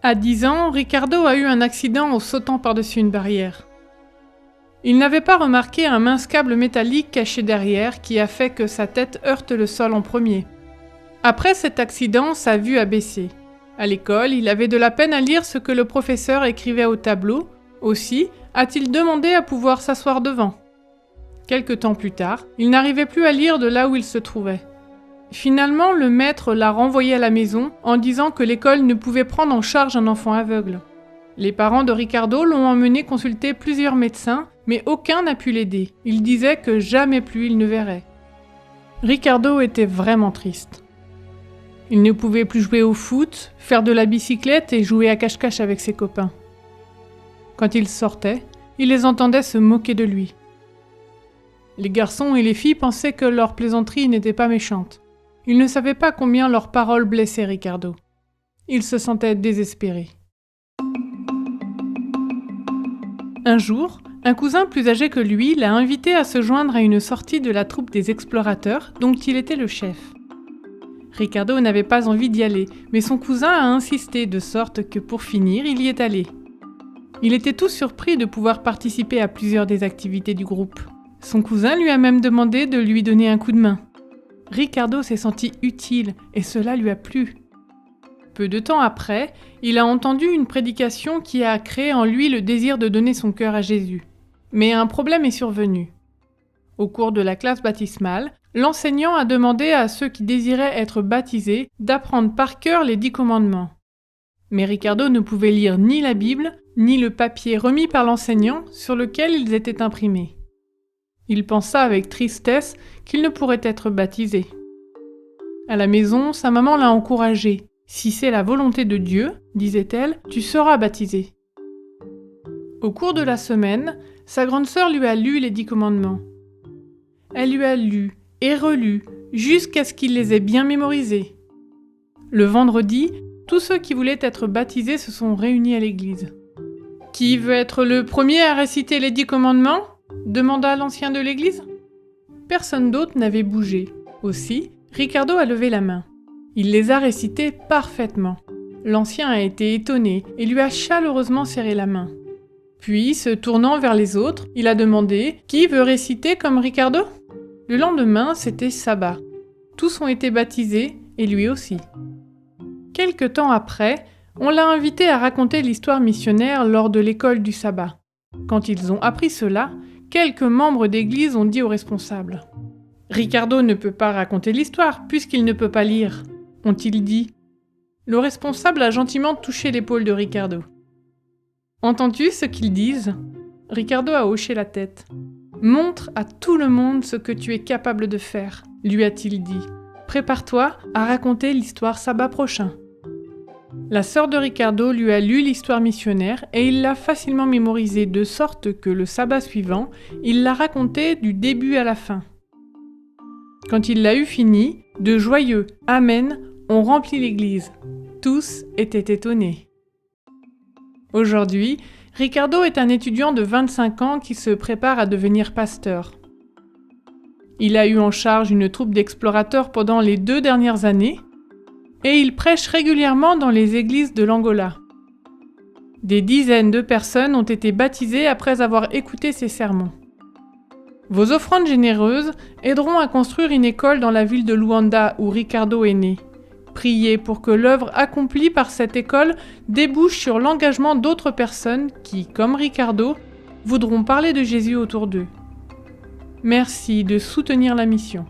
À 10 ans, Ricardo a eu un accident en sautant par-dessus une barrière. Il n'avait pas remarqué un mince câble métallique caché derrière qui a fait que sa tête heurte le sol en premier. Après cet accident, sa vue a baissé. À l'école, il avait de la peine à lire ce que le professeur écrivait au tableau. Aussi, a-t-il demandé à pouvoir s'asseoir devant. Quelque temps plus tard, il n'arrivait plus à lire de là où il se trouvait. Finalement, le maître l'a renvoyé à la maison en disant que l'école ne pouvait prendre en charge un enfant aveugle. Les parents de Ricardo l'ont emmené consulter plusieurs médecins, mais aucun n'a pu l'aider. Il disait que jamais plus il ne verrait. Ricardo était vraiment triste. Il ne pouvait plus jouer au foot, faire de la bicyclette et jouer à cache-cache avec ses copains. Quand il sortait, il les entendait se moquer de lui. Les garçons et les filles pensaient que leurs plaisanteries n'étaient pas méchantes. Ils ne savaient pas combien leurs paroles blessaient Ricardo. Il se sentait désespéré. Un jour, un cousin plus âgé que lui l'a invité à se joindre à une sortie de la troupe des explorateurs dont il était le chef. Ricardo n'avait pas envie d'y aller, mais son cousin a insisté de sorte que pour finir, il y est allé. Il était tout surpris de pouvoir participer à plusieurs des activités du groupe. Son cousin lui a même demandé de lui donner un coup de main. Ricardo s'est senti utile et cela lui a plu. Peu de temps après, il a entendu une prédication qui a créé en lui le désir de donner son cœur à Jésus. Mais un problème est survenu. Au cours de la classe baptismale, l'enseignant a demandé à ceux qui désiraient être baptisés d'apprendre par cœur les 10 commandements. Mais Ricardo ne pouvait lire ni la Bible, ni le papier remis par l'enseignant sur lequel ils étaient imprimés. Il pensa avec tristesse qu'il ne pourrait être baptisé. À la maison, sa maman l'a encouragé. « Si c'est la volonté de Dieu, disait-elle, tu seras baptisé. » Au cours de la semaine, sa grande sœur lui a lu les 10 commandements. Elle lui a lu et relu jusqu'à ce qu'il les ait bien mémorisés. Le vendredi, tous ceux qui voulaient être baptisés se sont réunis à l'église. « Qui veut être le premier à réciter les 10 commandements ?» demanda l'ancien de l'église. Personne d'autre n'avait bougé. Aussi, Ricardo a levé la main. Il les a récités parfaitement. L'ancien a été étonné et lui a chaleureusement serré la main. Puis, se tournant vers les autres, il a demandé « Qui veut réciter comme Ricardo ?» Le lendemain, c'était sabbat. Tous ont été baptisés, et lui aussi. Quelque temps après, on l'a invité à raconter l'histoire missionnaire lors de l'école du sabbat. Quand ils ont appris cela, quelques membres d'église ont dit aux responsables « Ricardo ne peut pas raconter l'histoire puisqu'il ne peut pas lire », ont-ils dit. Le responsable a gentiment touché l'épaule de Ricardo. « Entends-tu ce qu'ils disent ?» Ricardo a hoché la tête. « Montre à tout le monde ce que tu es capable de faire », lui a-t-il dit. « Prépare-toi à raconter l'histoire sabbat prochain. » La sœur de Ricardo lui a lu l'histoire missionnaire et il l'a facilement mémorisée de sorte que le sabbat suivant, il l'a racontée du début à la fin. Quand il l'a eu fini, de joyeux « Amen » ont rempli l'église. Tous étaient étonnés. Aujourd'hui, Ricardo est un étudiant de 25 ans qui se prépare à devenir pasteur. Il a eu en charge une troupe d'explorateurs pendant les 2 dernières années et il prêche régulièrement dans les églises de l'Angola. Des dizaines de personnes ont été baptisées après avoir écouté ses sermons. Vos offrandes généreuses aideront à construire une école dans la ville de Luanda où Ricardo est né. Priez pour que l'œuvre accomplie par cette école débouche sur l'engagement d'autres personnes qui, comme Ricardo, voudront parler de Jésus autour d'eux. Merci de soutenir la mission.